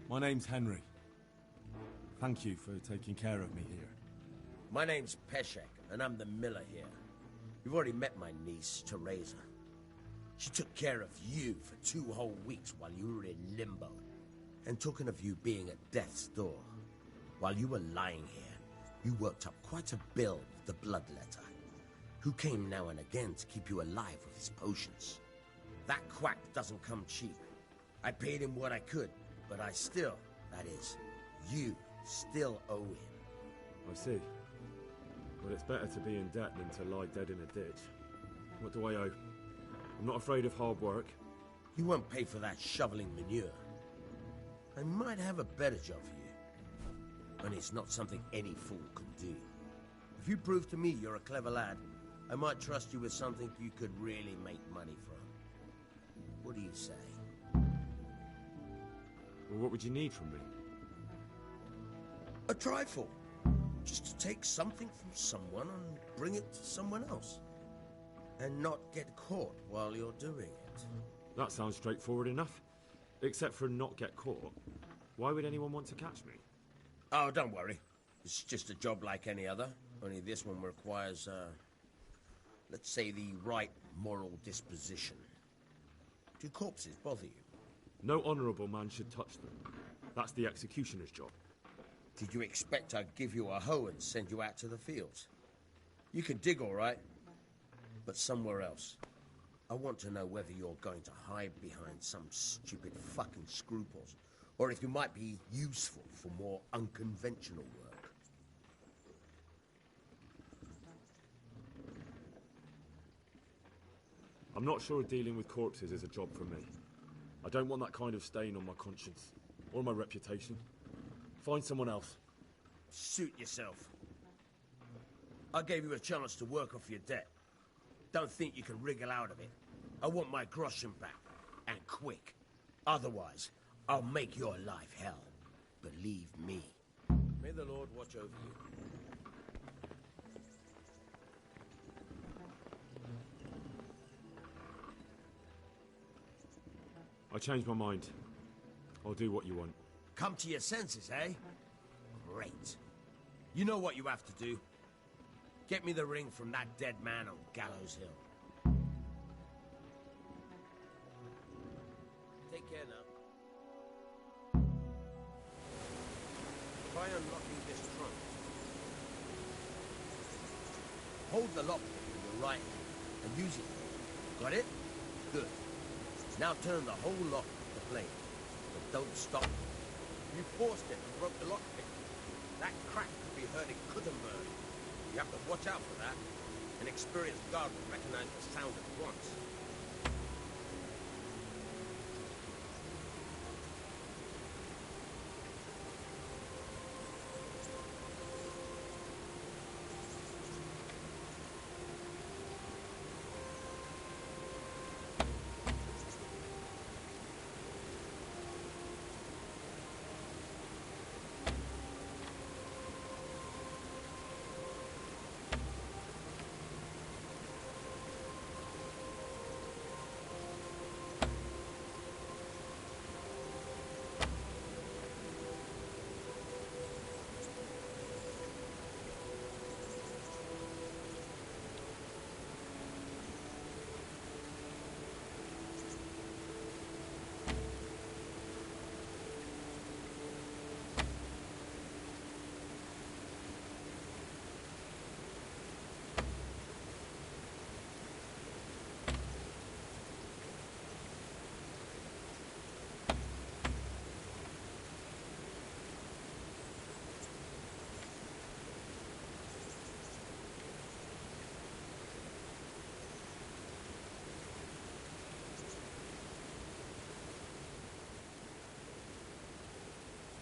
My name's Henry. Thank you for taking care of me here. My name's Peshek, and I'm the miller here. You've already met my niece, Teresa. She took care of you for 2 whole weeks while you were in limbo. And talking of you being at death's door, while you were lying here, you worked up quite a bill with the bloodletter, who came now and again to keep you alive with his potions. That quack doesn't come cheap. I paid him what I could, but I still, that is, you still owe him. I see. But it's better to be in debt than to lie dead in a ditch. What do I owe? I'm not afraid of hard work. You won't pay for that shoveling manure. I might have a better job for you. And it's not something any fool can do. If you prove to me you're a clever lad, I might trust you with something you could really make money from. What do you say? Well, what would you need from me? A trifle. Just to take something from someone and bring it to someone else. And not get caught while you're doing it. That sounds straightforward enough. Except for not get caught. Why would anyone want to catch me? Oh, don't worry. It's just a job like any other. Only this one requires, let's say, the right moral disposition. Do corpses bother you? No honourable man should touch them. That's the executioner's job. Did you expect I'd give you a hoe and send you out to the fields? You can dig all right, but somewhere else. I want to know whether you're going to hide behind some stupid fucking scruples, or if you might be useful for more unconventional work. I'm not sure dealing with corpses is a job for me. I don't want that kind of stain on my conscience, or my reputation. Find someone else. Suit yourself. I gave you a chance to work off your debt. Don't think you can wriggle out of it. I want my groschen back, and quick. Otherwise, I'll make your life hell. Believe me. May the Lord watch over you. I changed my mind. I'll do what you want. Come to your senses, eh? Great. You know what you have to do. Get me the ring from that dead man on Gallows Hill. Take care now. Try unlocking this trunk. Hold the lock with your right hand and use it. Got it? Good. Now turn the whole lock to the blade. But don't stop. You forced it and broke the lockpick. That crack could be heard in Kuttenberg. You have to watch out for that. An experienced guard will recognize the sound at once.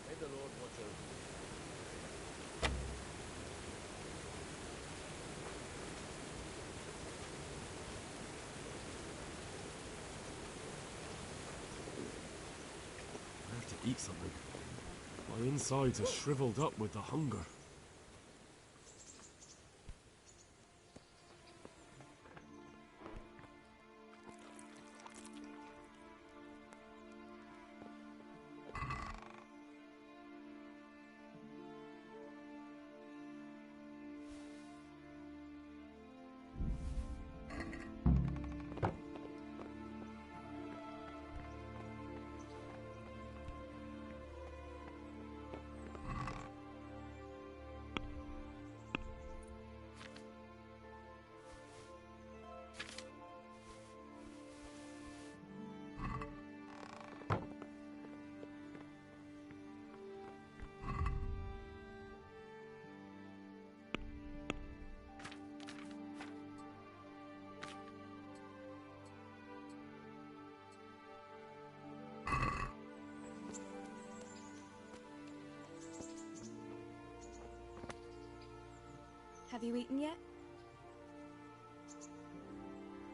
May the Lord watch over you. I have to eat something. My insides are shriveled up with the hunger. Have you eaten yet?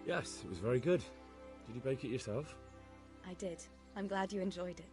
Yes, it was very good. Did you bake it yourself? I did. I'm glad you enjoyed it.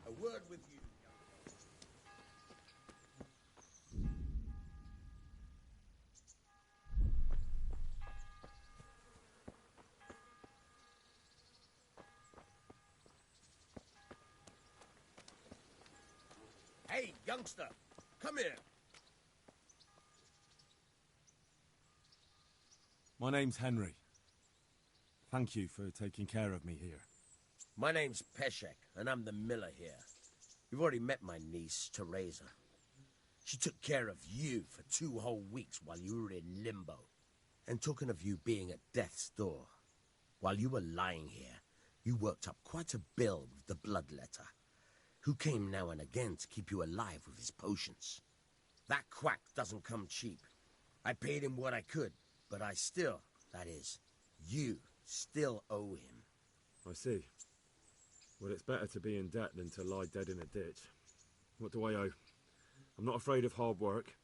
A word with you. Hey, youngster, come here. My name's Henry. Thank you for taking care of me here. My name's Peshek, and I'm the miller here. You've already met my niece, Teresa. She took care of you for 2 whole weeks while you were in limbo. And talking of you being at death's door, while you were lying here, you worked up quite a bill with the bloodletter, who came now and again to keep you alive with his potions. That quack doesn't come cheap. I paid him what I could, but I still, that is, you still owe him. I see. Well, it's better to be in debt than to lie dead in a ditch. What do I owe? I'm not afraid of hard work.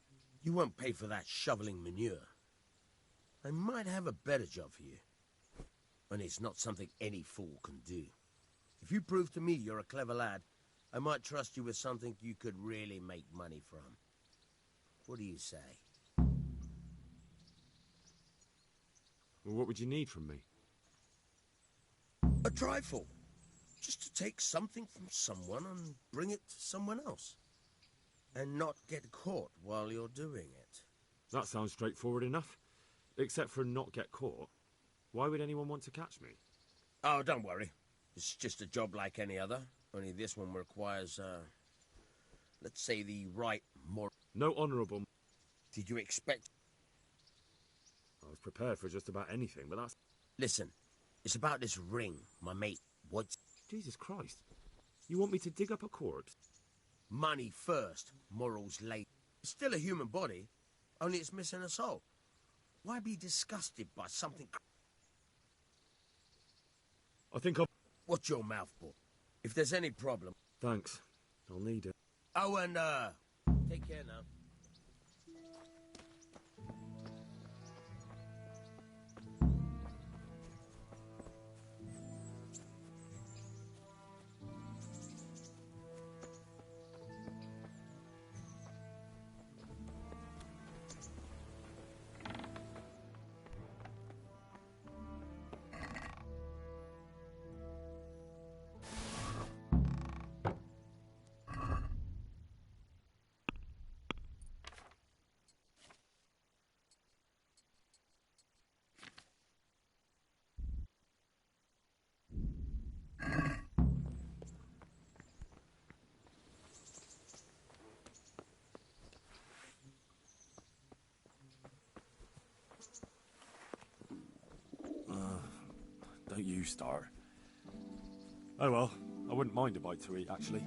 You won't pay for that shoveling manure. I might have a better job for you. And it's not something any fool can do. If you prove to me you're a clever lad, I might trust you with something you could really make money from. What do you say? Well, what would you need from me? trifle. Just to take something from someone and bring it to someone else. And not get caught while you're doing it. That sounds straightforward enough. Except for not get caught. Why would anyone want to catch me? Oh, don't worry. It's just a job like any other. Only this one requires, let's say the right moral... No honourable... Did you expect... I was prepared for just about anything, but that's... Listen, it's about this ring, my mate. What? Jesus Christ. You want me to dig up a corpse? Money first, morals later. It's still a human body, only it's missing a soul. Why be disgusted by something... I think I'll... Watch your mouth, boy. If there's any problem... Thanks. I'll need it. Oh, and, take care now. Don't you start. Oh well, I wouldn't mind a bite to eat, actually.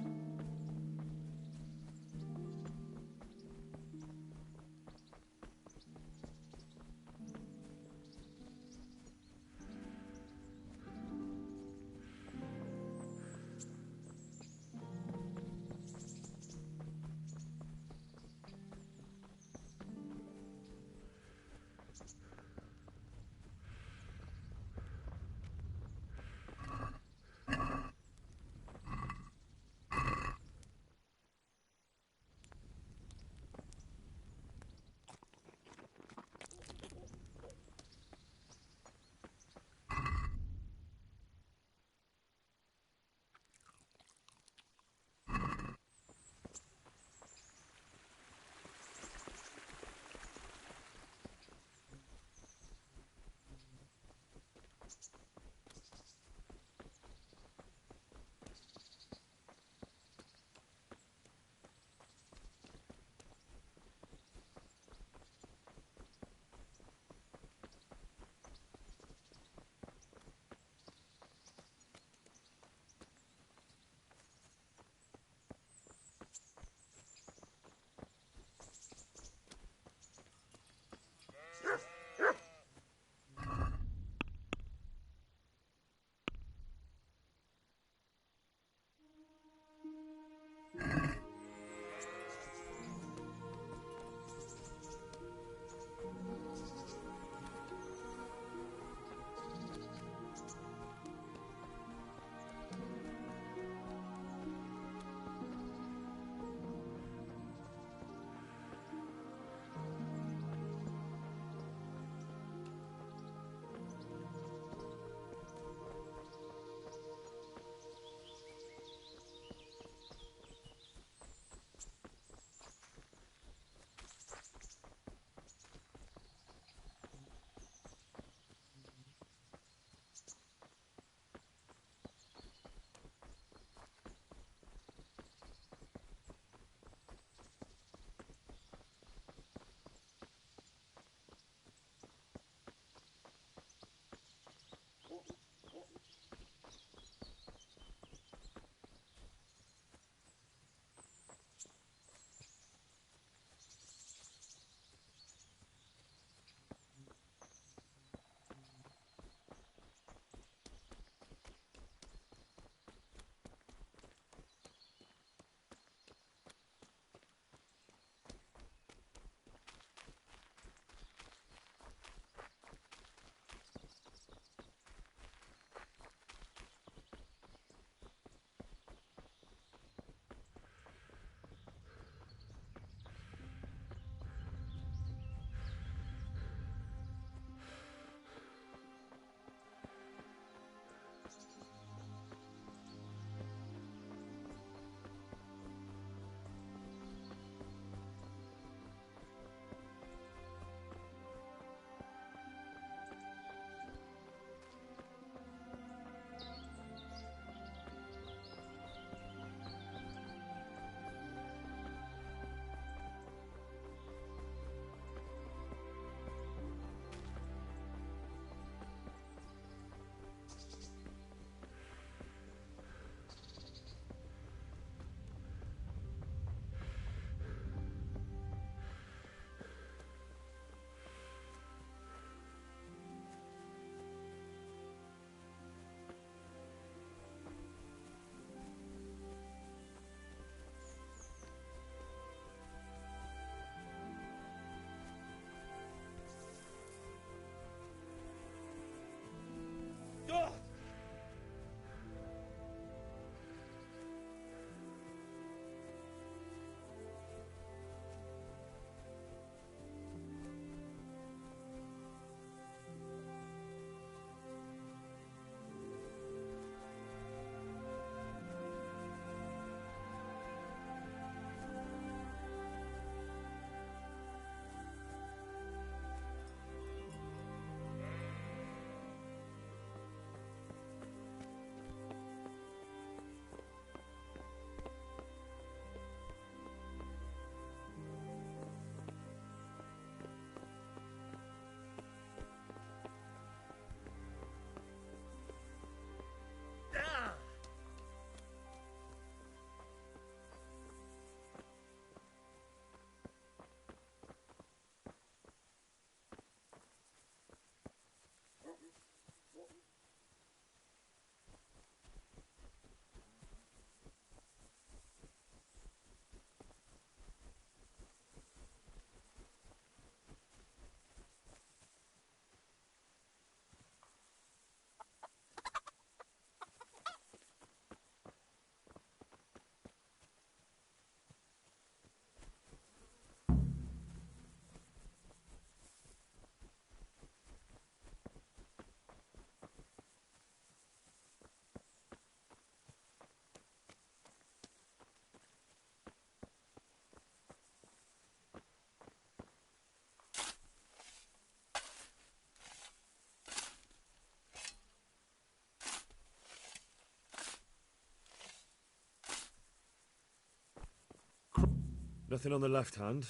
Nothing on the left hand.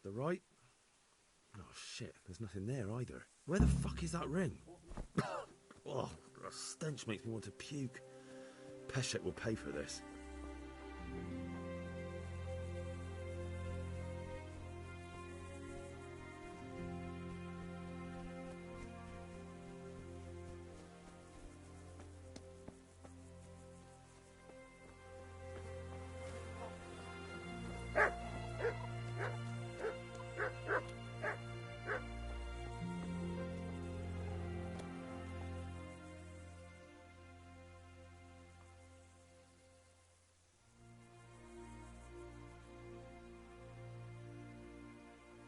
The right? Oh, shit. There's nothing there either. Where the fuck is that ring? Oh, the stench makes me want to puke. Peshek will pay for this.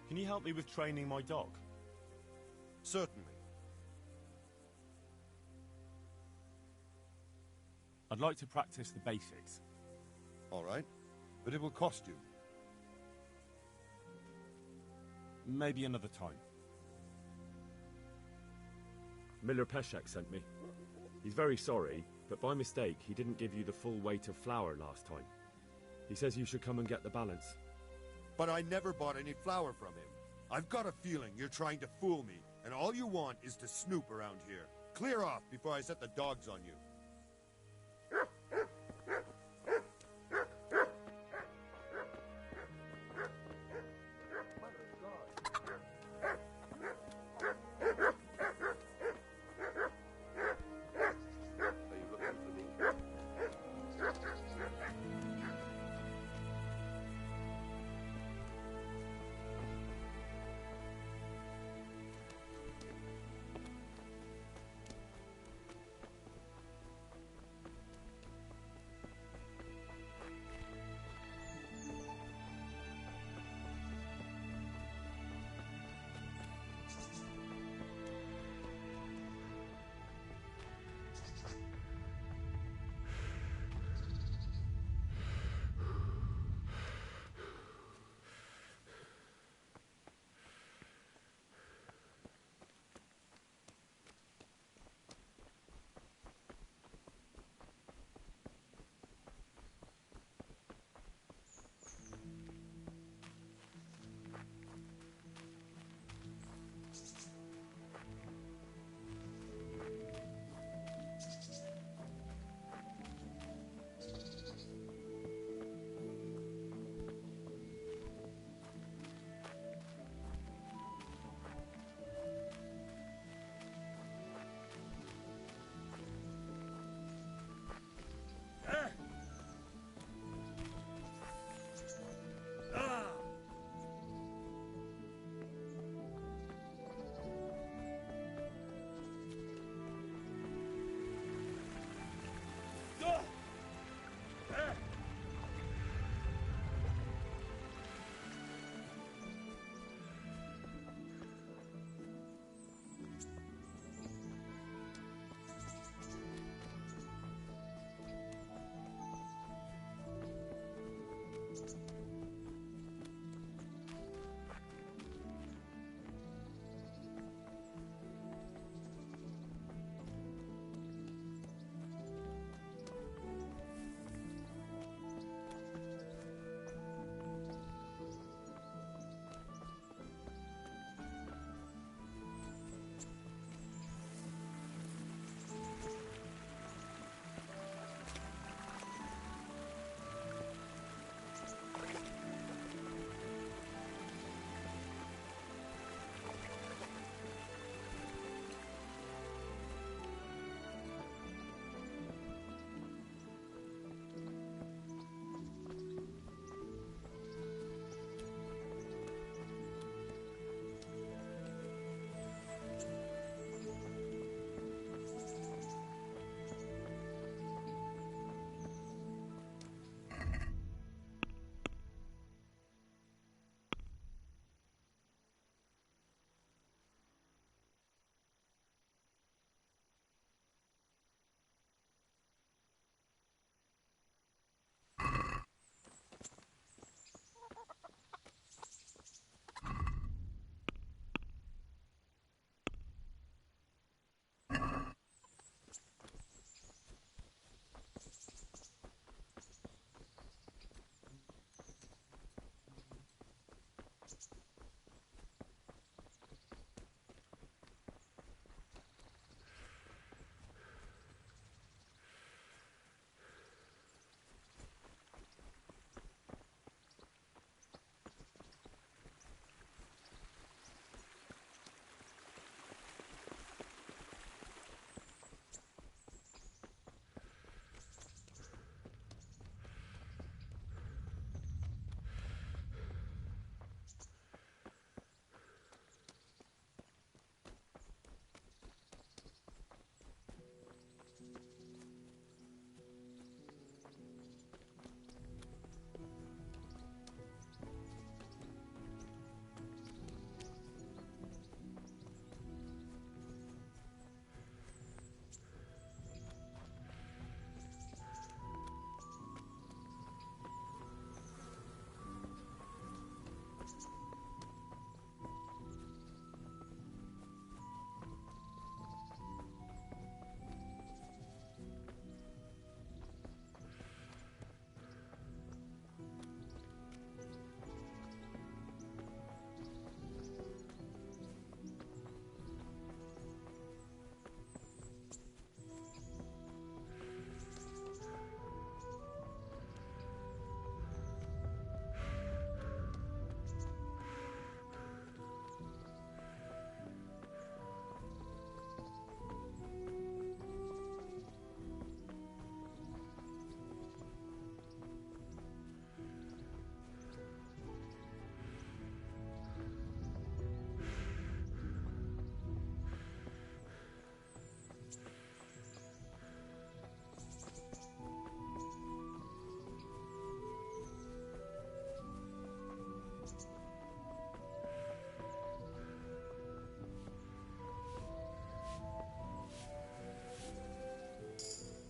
Can you help me with training my dog? Certainly. I'd like to practice the basics. All right. But it will cost you. Maybe another time. Miller Peshek sent me. He's very sorry, but by mistake he didn't give you the full weight of flour last time. He says you should come and get the balance. But I never bought any flour from him. I've got a feeling you're trying to fool me, and all you want is to snoop around here. Clear off before I set the dogs on you.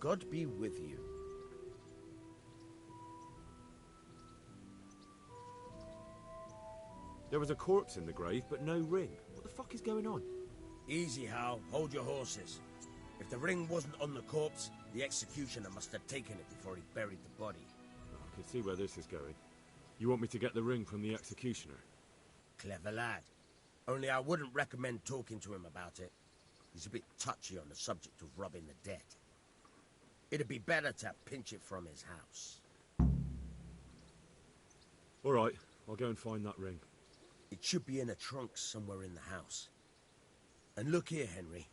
God be with you. There was a corpse in the grave, but no ring. What the fuck is going on? Easy, Hal. Hold your horses. If the ring wasn't on the corpse, the executioner must have taken it before he buried the body. I can see where this is going. You want me to get the ring from the executioner? Clever lad. Only I wouldn't recommend talking to him about it. He's a bit touchy on the subject of robbing the dead. It'd be better to pinch it from his house. All right, I'll go and find that ring. It should be in a trunk somewhere in the house. And look here, Henry.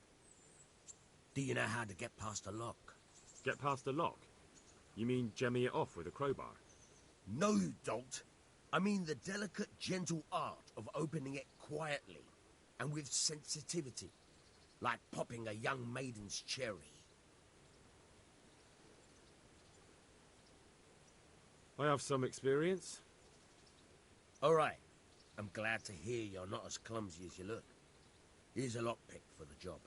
Do you know how to get past a lock? Get past the lock? You mean jemmy it off with a crowbar? No, you don't. I mean the delicate, gentle art of opening it quietly and with sensitivity, like popping a young maiden's cherry. I have some experience. All right. I'm glad to hear you're not as clumsy as you look. Here's a lockpick for the job.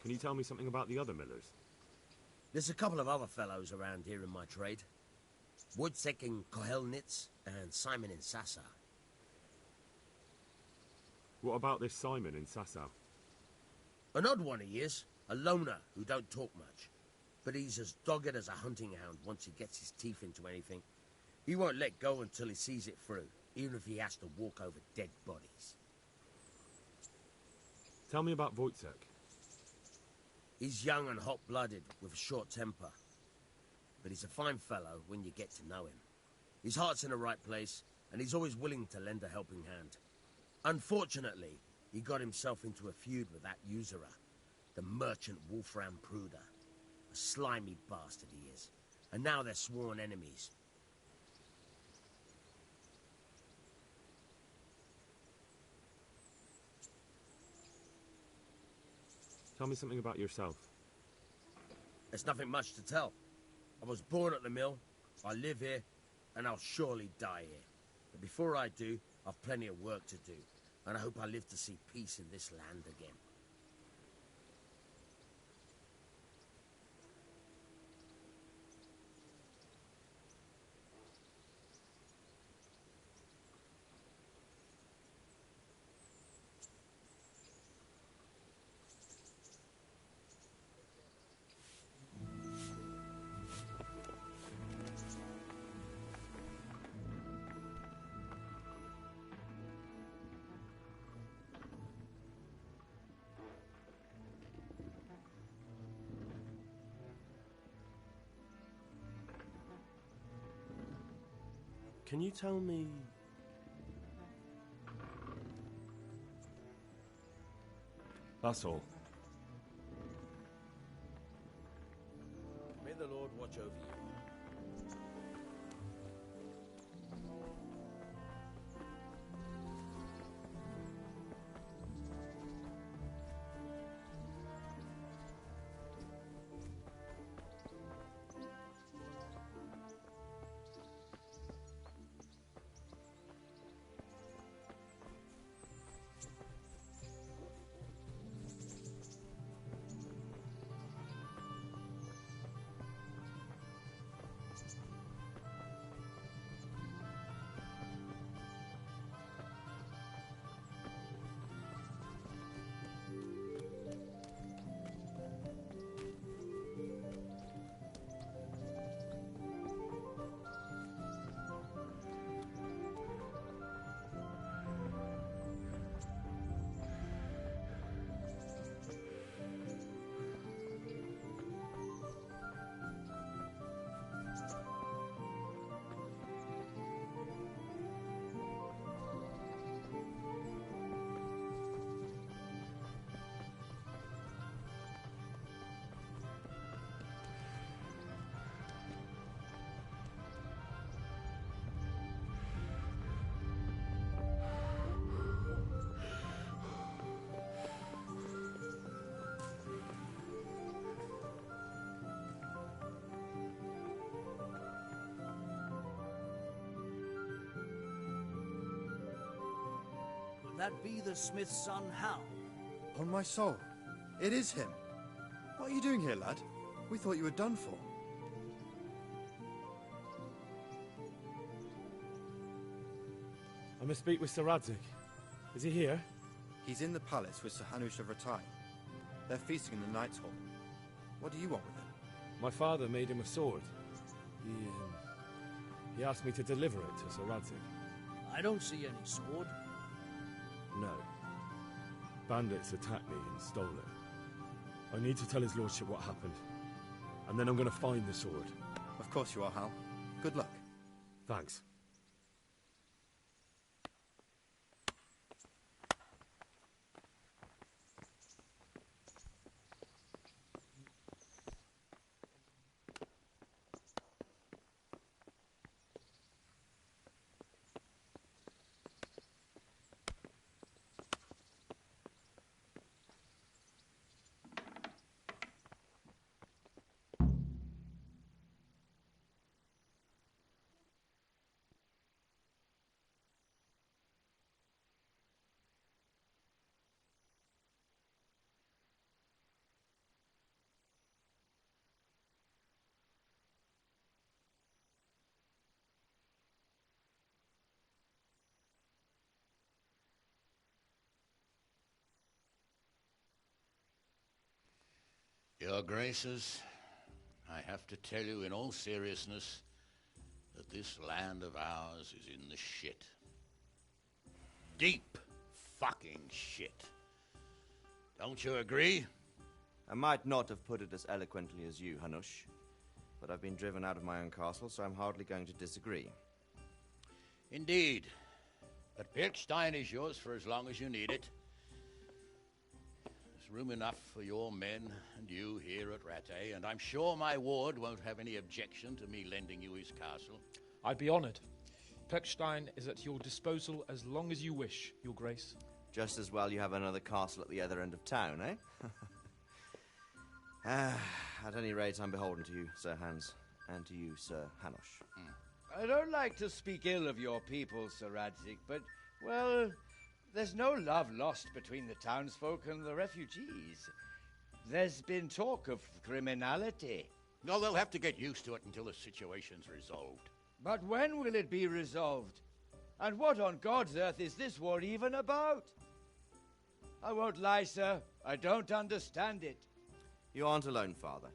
Can you tell me something about the other millers? There's a couple of other fellows around here in my trade. Wojciech in Kohelnitz and Simon in Sassa. What about this Simon in Sasau? An odd one he is, a loner who don't talk much. But he's as dogged as a hunting hound once he gets his teeth into anything. He won't let go until he sees it through, even if he has to walk over dead bodies. Tell me about Wojciech. He's young and hot-blooded, with a short temper. But he's a fine fellow when you get to know him. His heart's in the right place, and he's always willing to lend a helping hand. Unfortunately, he got himself into a feud with that usurer, the merchant Wolfram Pruder. A slimy bastard he is, and now they're sworn enemies. Tell me something about yourself. There's nothing much to tell. I was born at the mill, I live here, and I'll surely die here. But before I do, I've plenty of work to do, and I hope I live to see peace in this land again. Can you tell me... That's all. May the Lord watch over you. That be the smith's son, Hal? On my soul. It is him. What are you doing here, lad? We thought you were done for. I must speak with Sir Radzig. Is he here? He's in the palace with Sir Hanush of Rattay. They're feasting in the Knight's Hall. What do you want with him? My father made him a sword. He asked me to deliver it to Sir Radzig. I don't see any sword. No. Bandits attacked me and stole it. I need to tell his lordship what happened. And then I'm going to find the sword. Of course you are, Hal. Good luck. Thanks. Your Graces, I have to tell you in all seriousness that this land of ours is in the shit. Deep fucking shit. Don't you agree? I might not have put it as eloquently as you, Hanush, but I've been driven out of my own castle, so I'm hardly going to disagree. Indeed. But Pilkstein is yours for as long as you need it. There's room enough for your men and you here at Rattay, and I'm sure my ward won't have any objection to me lending you his castle. I'd be honored. Pechstein is at your disposal as long as you wish, Your Grace. Just as well you have another castle at the other end of town, eh? At any rate, I'm beholden to you, Sir Hans, and to you, Sir Hanush. I don't like to speak ill of your people, Sir Radzig, but, well, there's no love lost between the townsfolk and the refugees. There's been talk of criminality. No, they'll have to get used to it until the situation's resolved. But when will it be resolved? And what on God's earth is this war even about? I won't lie, sir. I don't understand it. You aren't alone, Father.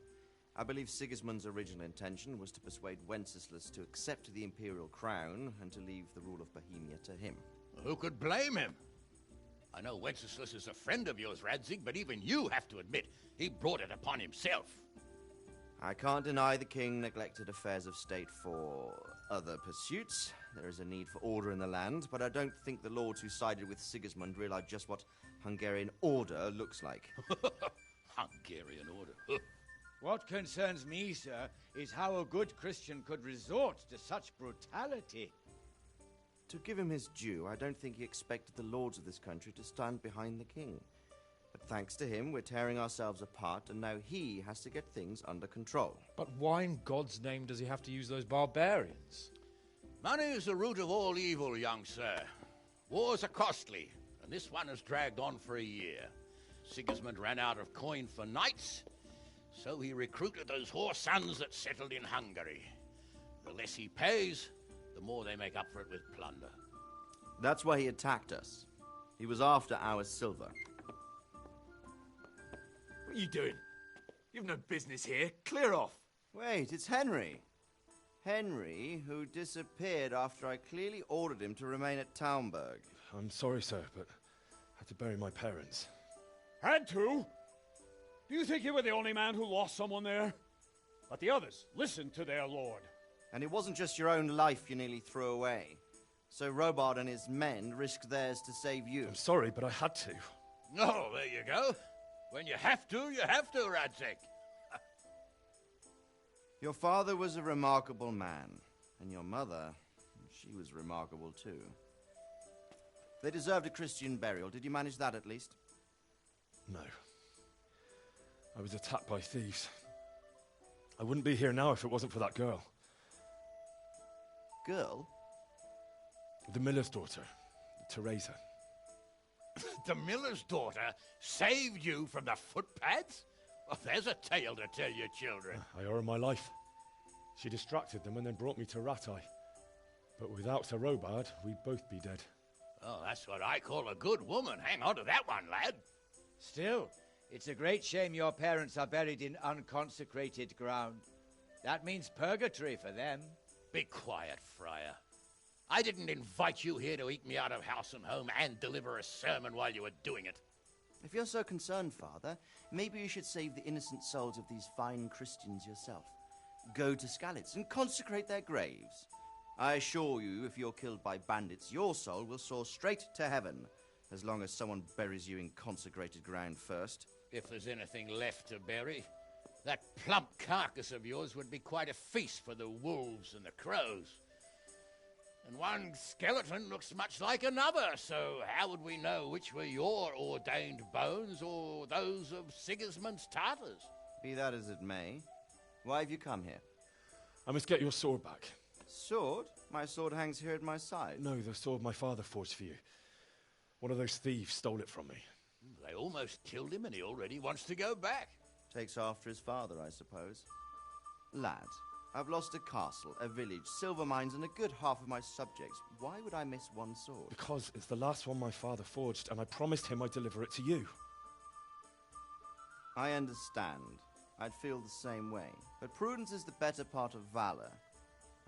I believe Sigismund's original intention was to persuade Wenceslas to accept the imperial crown and to leave the rule of Bohemia to him. Who could blame him? I know Wenceslas is a friend of yours, Radzig, but even you have to admit he brought it upon himself. I can't deny the king neglected affairs of state for other pursuits. There is a need for order in the land, but I don't think the lords who sided with Sigismund realized just what Hungarian order looks like. Hungarian order? What concerns me, sir, is how a good Christian could resort to such brutality. To give him his due, I don't think he expected the lords of this country to stand behind the king. But thanks to him, we're tearing ourselves apart, and now he has to get things under control. But why in God's name does he have to use those barbarians? Money is the root of all evil, young sir. Wars are costly, and this one has dragged on for a year. Sigismund ran out of coin for knights, so he recruited those whore sons that settled in Hungary. The less he pays, the more they make up for it with plunder. That's why he attacked us. He was after our silver. What are you doing? You've no business here. Clear off. Wait, it's Henry. Henry, who disappeared after I clearly ordered him to remain at Taunberg. I'm sorry, sir, but I had to bury my parents. Had to? Do you think you were the only man who lost someone there? But the others listened to their lord. And it wasn't just your own life you nearly threw away. So Robard and his men risked theirs to save you. I'm sorry, but I had to. Oh, there you go. When you have to, Radzig. Your father was a remarkable man, and your mother, she was remarkable too. They deserved a Christian burial. Did you manage that at least? No. I was attacked by thieves. I wouldn't be here now if it wasn't for that girl. Girl? The miller's daughter, Teresa. The miller's daughter saved you from the footpads? Well, there's a tale to tell your children. I owe her my life. She distracted them and then brought me to Rattay. But without Sir Robard, we'd both be dead. Oh, that's what I call a good woman. Hang on to that one, lad. Still, it's a great shame your parents are buried in unconsecrated ground. That means purgatory for them. Be quiet, Friar. I didn't invite you here to eat me out of house and home and deliver a sermon while you were doing it. If you're so concerned, Father, maybe you should save the innocent souls of these fine Christians yourself. Go to Skalitz and consecrate their graves. I assure you, if you're killed by bandits, your soul will soar straight to heaven, as long as someone buries you in consecrated ground first. If there's anything left to bury, that plump carcass of yours would be quite a feast for the wolves and the crows. And one skeleton looks much like another, so how would we know which were your ordained bones or those of Sigismund's Tartars? Be that as it may, why have you come here? I must get your sword back. Sword? My sword hangs here at my side. No, the sword my father forged for you. One of those thieves stole it from me. They almost killed him and he already wants to go back. Takes after his father, I suppose. Lad, I've lost a castle, a village, silver mines, and a good half of my subjects. Why would I miss one sword? Because it's the last one my father forged, and I promised him I'd deliver it to you. I understand. I'd feel the same way. But prudence is the better part of valor,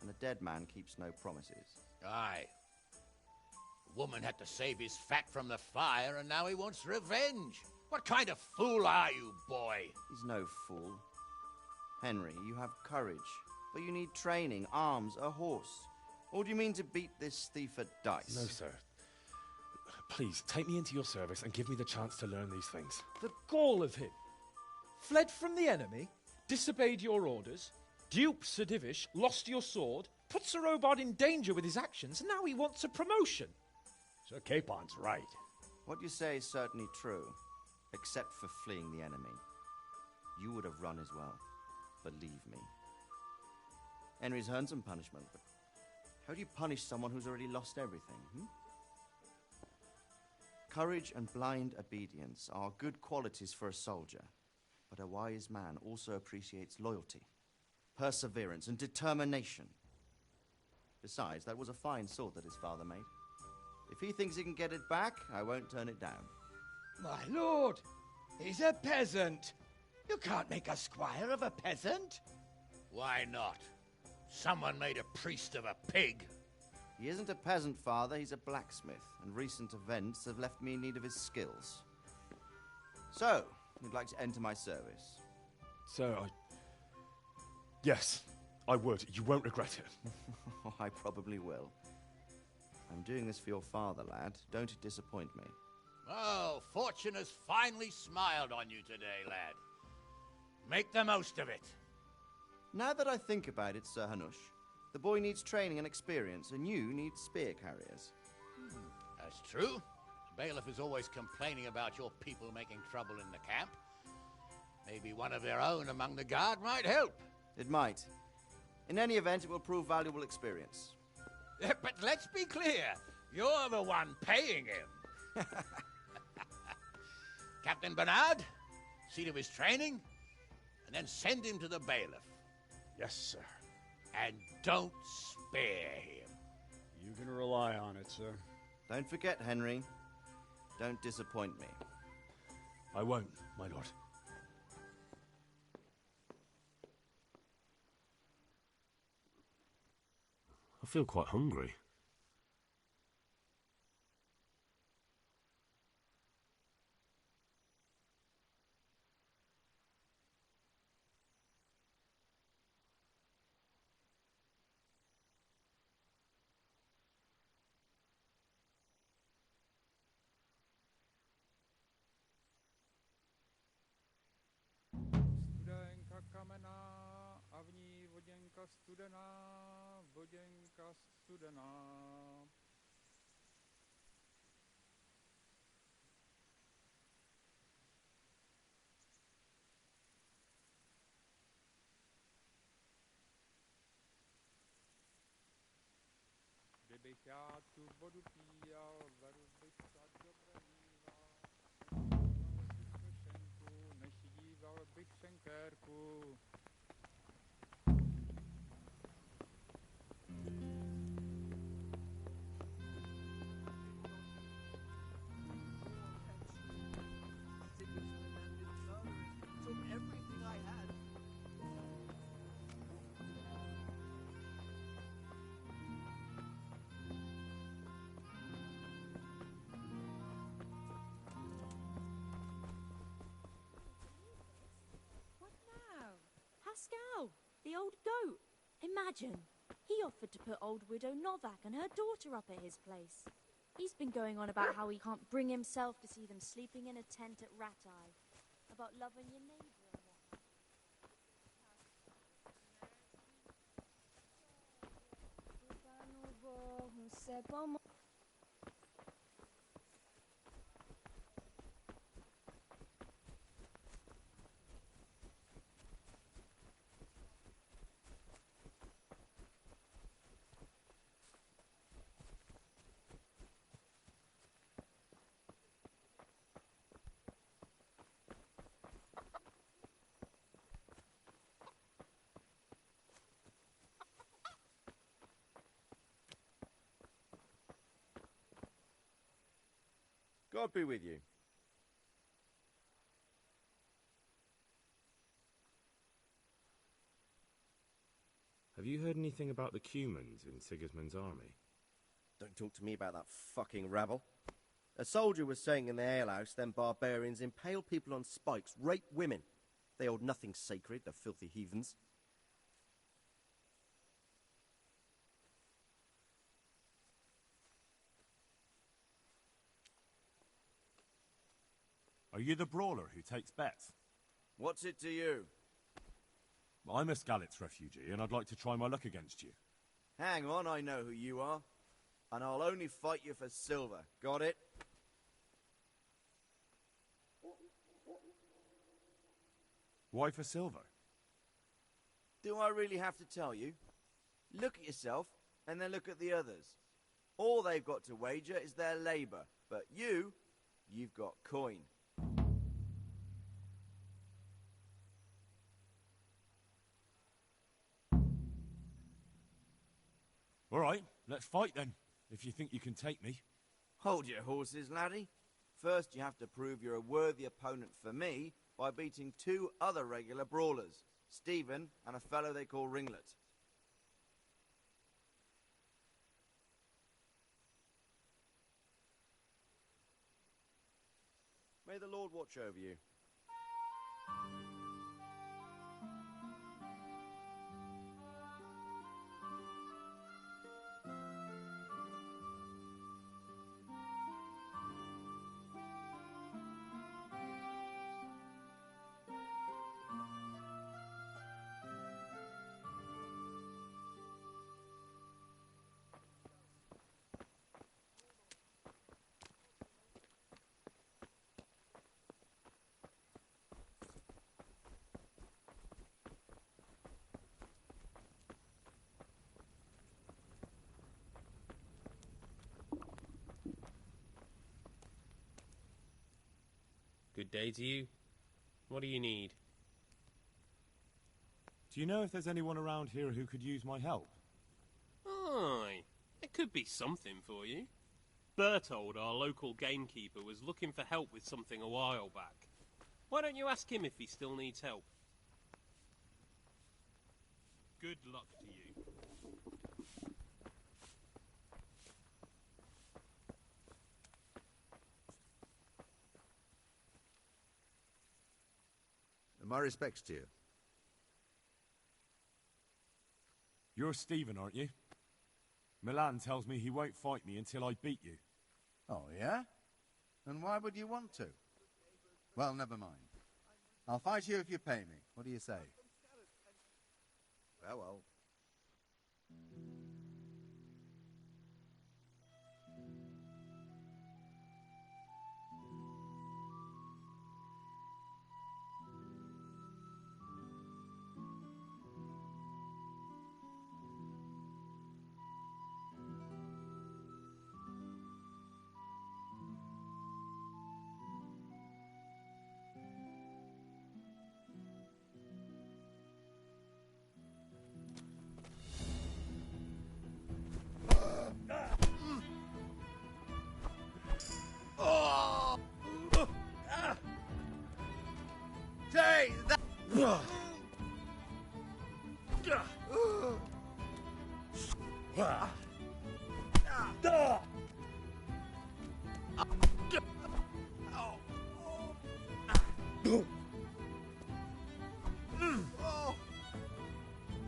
and a dead man keeps no promises. Aye. The woman had to save his fat from the fire, and now he wants revenge. What kind of fool are you, boy? He's no fool. Henry, you have courage, but you need training, arms, a horse. Or do you mean to beat this thief at dice? No, sir. Please, take me into your service and give me the chance to learn these things. The gall of him. Fled from the enemy, disobeyed your orders, duped Sir Divish, lost your sword, put Sir Robard in danger with his actions, and now he wants a promotion. Sir Capon's right. What you say is certainly true, except for fleeing the enemy. You would have run as well, believe me. Henry's earned some punishment, but how do you punish someone who's already lost everything, Courage and blind obedience are good qualities for a soldier, but a wise man also appreciates loyalty, perseverance, and determination. Besides, that was a fine sword that his father made. If he thinks he can get it back, I won't turn it down. My lord, he's a peasant. You can't make a squire of a peasant. Why not? Someone made a priest of a pig. He isn't a peasant, Father. He's a blacksmith, and recent events have left me in need of his skills. So, you'd like to enter my service? Sir, Yes, I would. You won't regret it. I probably will. I'm doing this for your father, lad. Don't disappoint me. Oh, fortune has finally smiled on you today, lad. Make the most of it. Now that I think about it, Sir Hanush, the boy needs training and experience, and you need spear carriers. That's true. The bailiff is always complaining about your people making trouble in the camp. Maybe one of their own among the guard might help. It might. In any event, it will prove valuable experience. But let's be clear. You're the one paying him. Captain Bernard, see to his training, and then send him to the bailiff. Yes, sir. And don't spare him. You can rely on it, sir. Don't forget, Henry. Don't disappoint me. I won't, my lord. I feel quite hungry. Studenka kamenná a v ní voděnka studená, voděnka studená. Kdybych já tu vodu píjal, vedl bych se dobrý. Ooh. Took everything I had. What now? Pascal, the old goat. Imagine. He offered to put old widow Novak and her daughter up at his place. He's been going on about how he can't bring himself to see them sleeping in a tent at Rat Eye. About loving your neighbour and whatnot. God be with you. Have you heard anything about the Cumans in Sigismund's army? Don't talk to me about that fucking rabble. A soldier was saying in the alehouse them barbarians impale people on spikes, rape women. They hold nothing sacred, the filthy heathens. Are you the brawler who takes bets? What's it to you? I'm a Skalitz refugee, and I'd like to try my luck against you. Hang on, I know who you are. And I'll only fight you for silver. Got it? Why for silver? Do I really have to tell you? Look at yourself, and then look at the others. All they've got to wager is their labour. But you've got coin. All right, let's fight then, if you think you can take me. Hold your horses, laddie. First, you have to prove you're a worthy opponent for me by beating 2 other regular brawlers, Stephen and a fellow they call Ringlet. May the Lord watch over you. Good day to you. What do you need? Do you know if there's anyone around here who could use my help? Aye, there could be something for you. Bertold, our local gamekeeper, was looking for help with something a while back. Why don't you ask him if he still needs help? Good luck to you. My respects to you. You're Stephen, aren't you? Milan tells me he won't fight me until I beat you. Oh, yeah? And why would you want to? Well, never mind. I'll fight you if you pay me. What do you say? Well.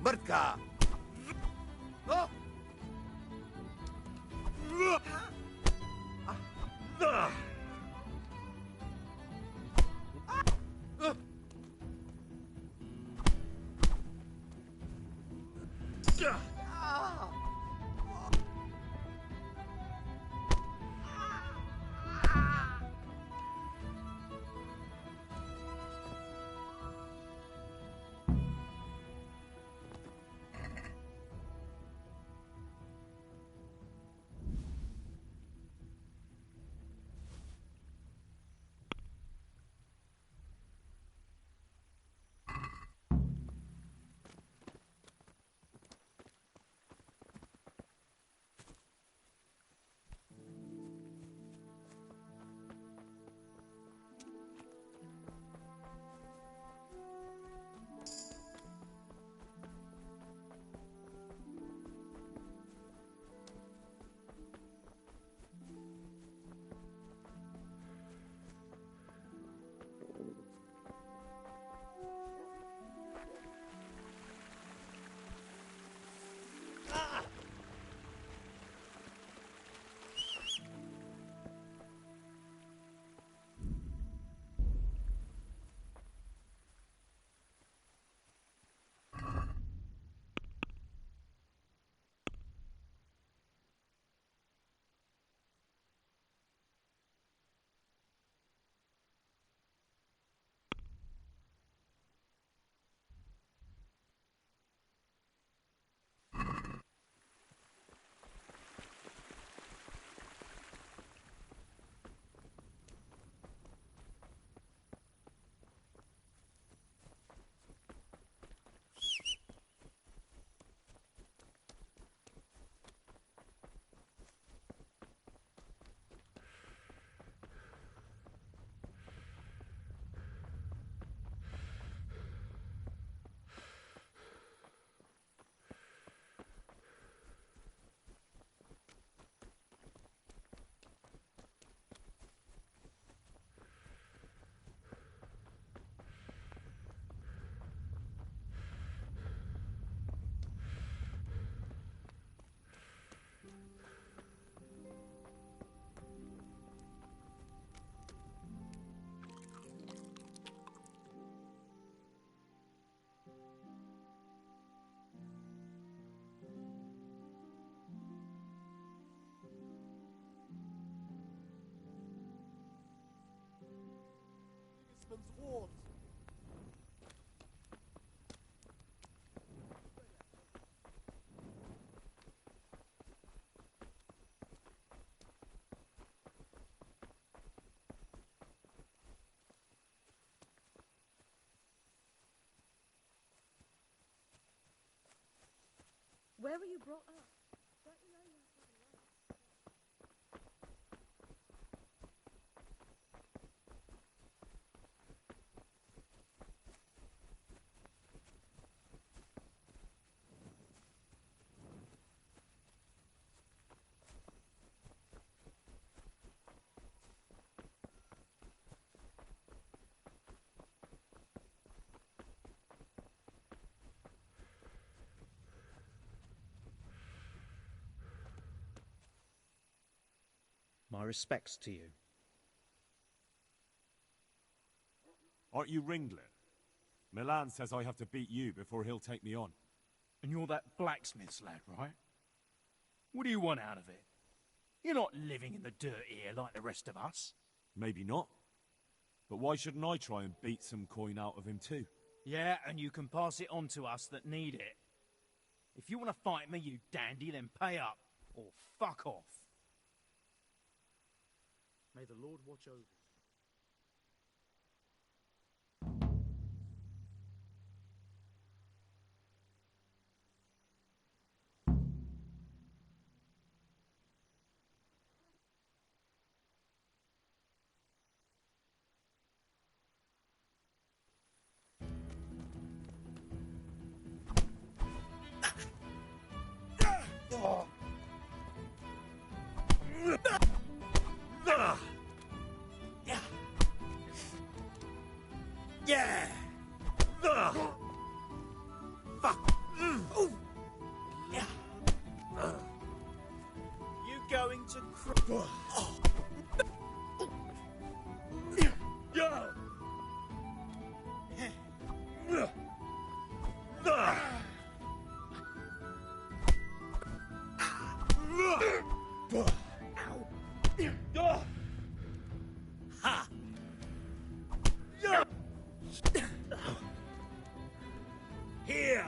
Murka! Where were you brought up? Don't you know you have to have a right? My respects to you. Aren't you Ringlet? Milan says I have to beat you before he'll take me on. And you're that blacksmith's lad, right? What do you want out of it? You're not living in the dirt here like the rest of us. Maybe not. But why shouldn't I try and beat some coin out of him too? Yeah, and you can pass it on to us that need it. If you want to fight me, you dandy, then pay up. Or fuck off. May the Lord watch over you. Yeah! Fuck! You going to cry? Ha! Here!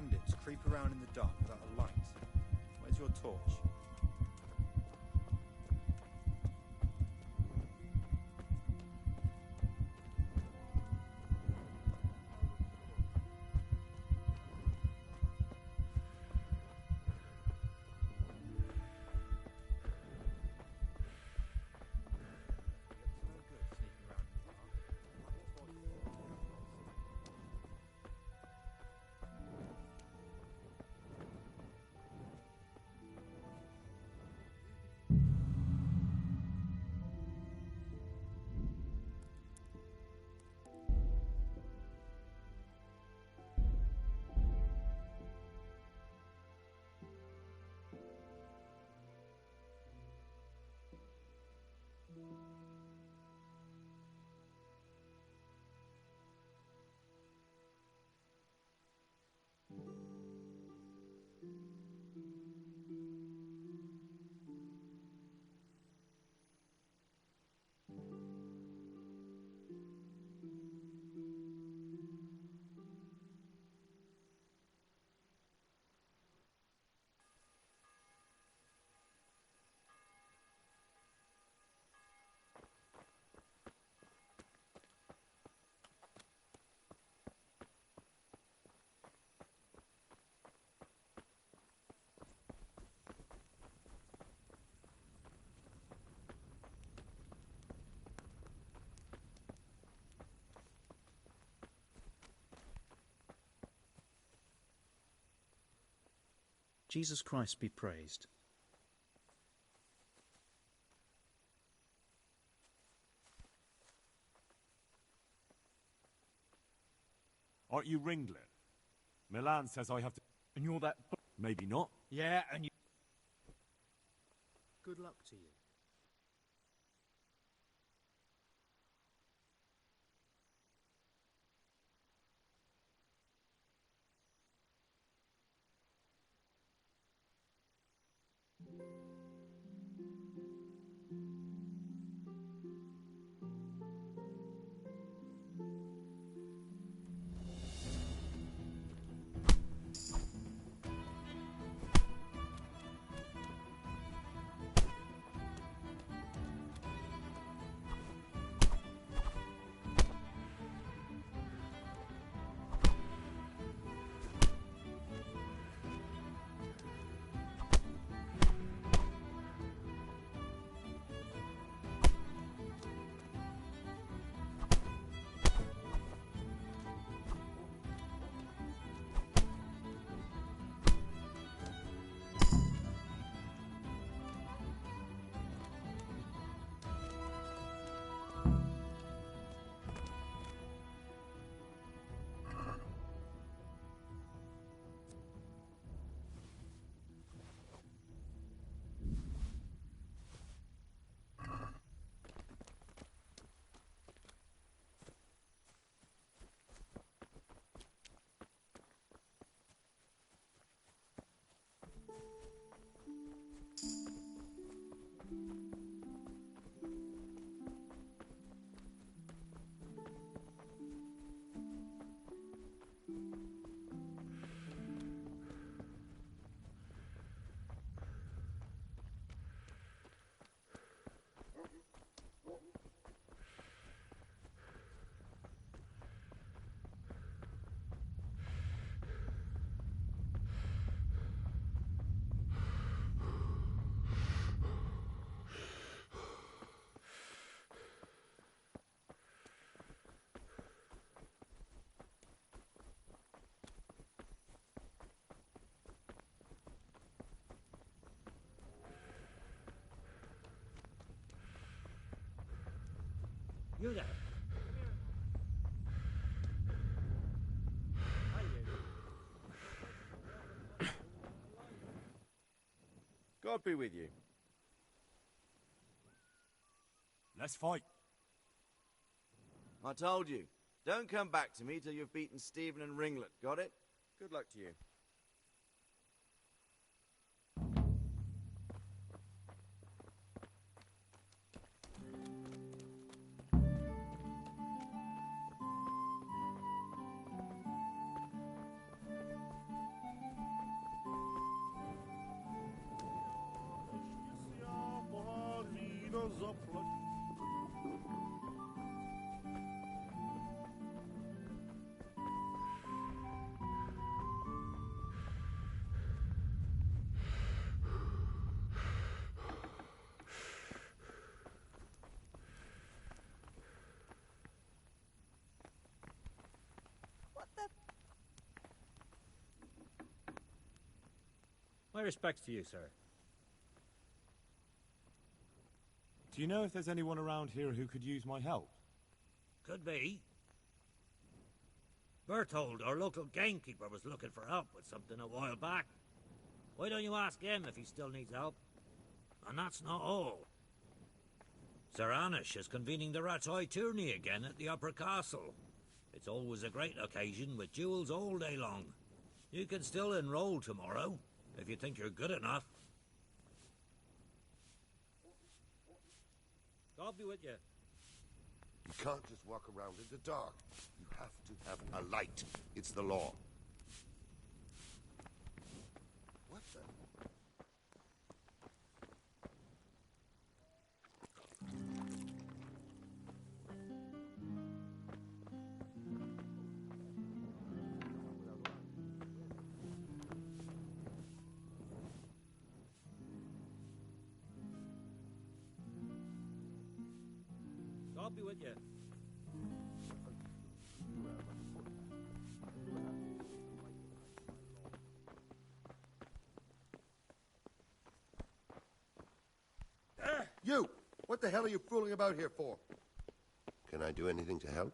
bandits creep around in the dark without a light. Where's your torch? Jesus Christ be praised. Aren't you Ringlet? Milan says I have to... And you're that... Maybe not. Yeah, and you... Good luck to you. You there. God be with you. Let's fight. I told you. Don't come back to me till you've beaten Stephen and Ringlet. Got it? Good luck to you. What's up, Flood? What the? My respects to you, sir. Do you know if there's anyone around here who could use my help? Could be. Berthold, our local gamekeeper, was looking for help with something a while back. Why don't you ask him if he still needs help? And that's not all. Sir Anish is convening the Rat's Eye tourney again at the Upper Castle. It's always a great occasion with duels all day long. You can still enroll tomorrow, if you think you're good enough. God be with you. You can't just walk around in the dark. You have to have a light. It's the law. What the? God be with you. You! What the hell are you fooling about here for? Can I do anything to help?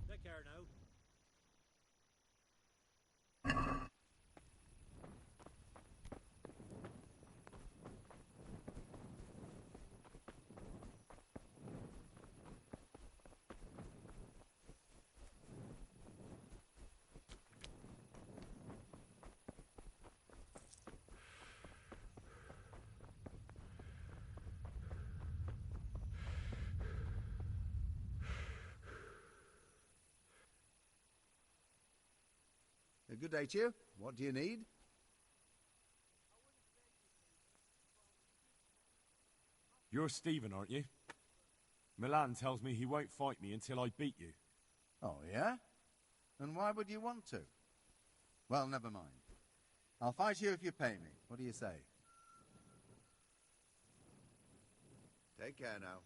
Take care now. A good day to you. What do you need? You're Stephen, aren't you? Milan tells me he won't fight me until I beat you. Oh, yeah? And why would you want to? Well, never mind. I'll fight you if you pay me. What do you say? Take care now.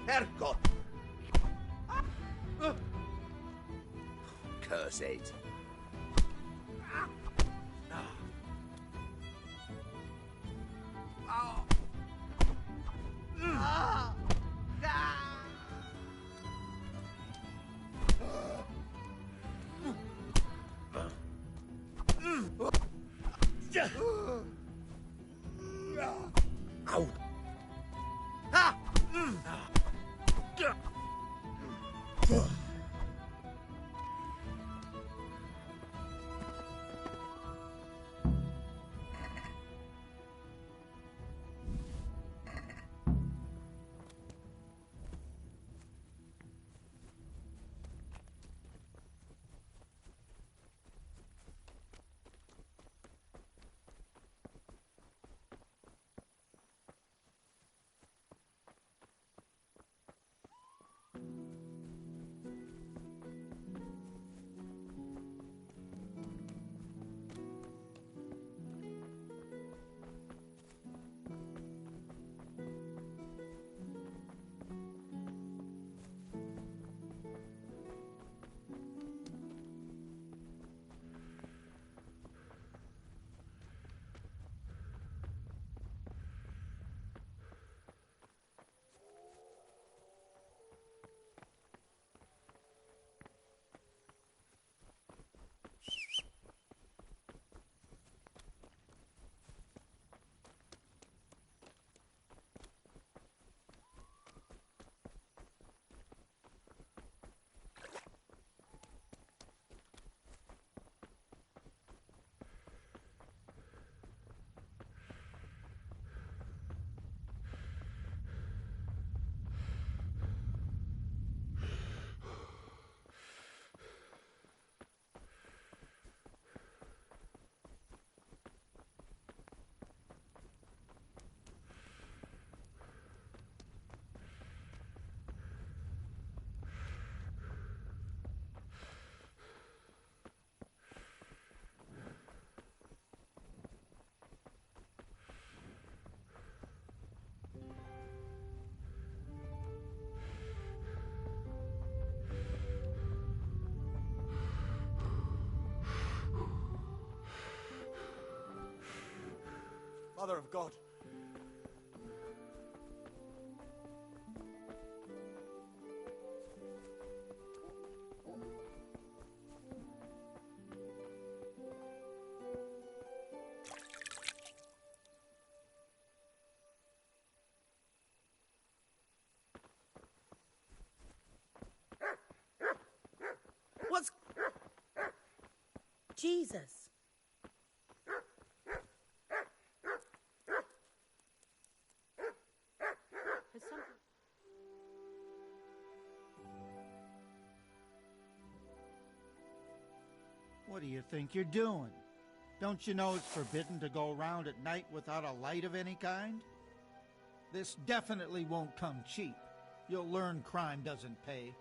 Herrgott! Curse it. Ow! Ha! Mother of God. What's... Jesus. Has something... What do you think you're doing? Don't you know it's forbidden to go around at night without a light of any kind? This definitely won't come cheap. You'll learn crime doesn't pay.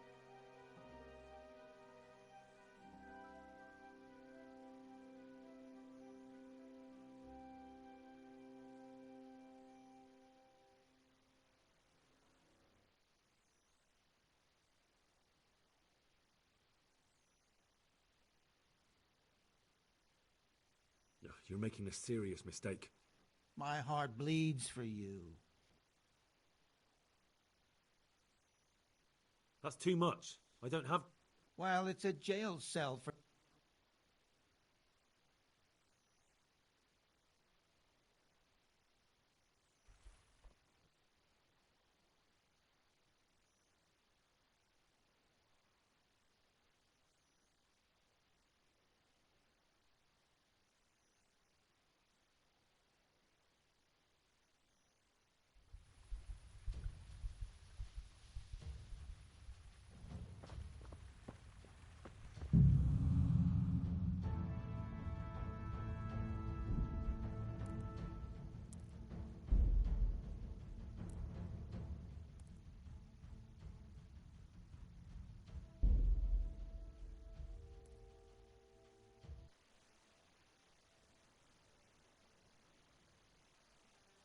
You're making a serious mistake. My heart bleeds for you. That's too much. I don't have... Well, it's a jail cell for...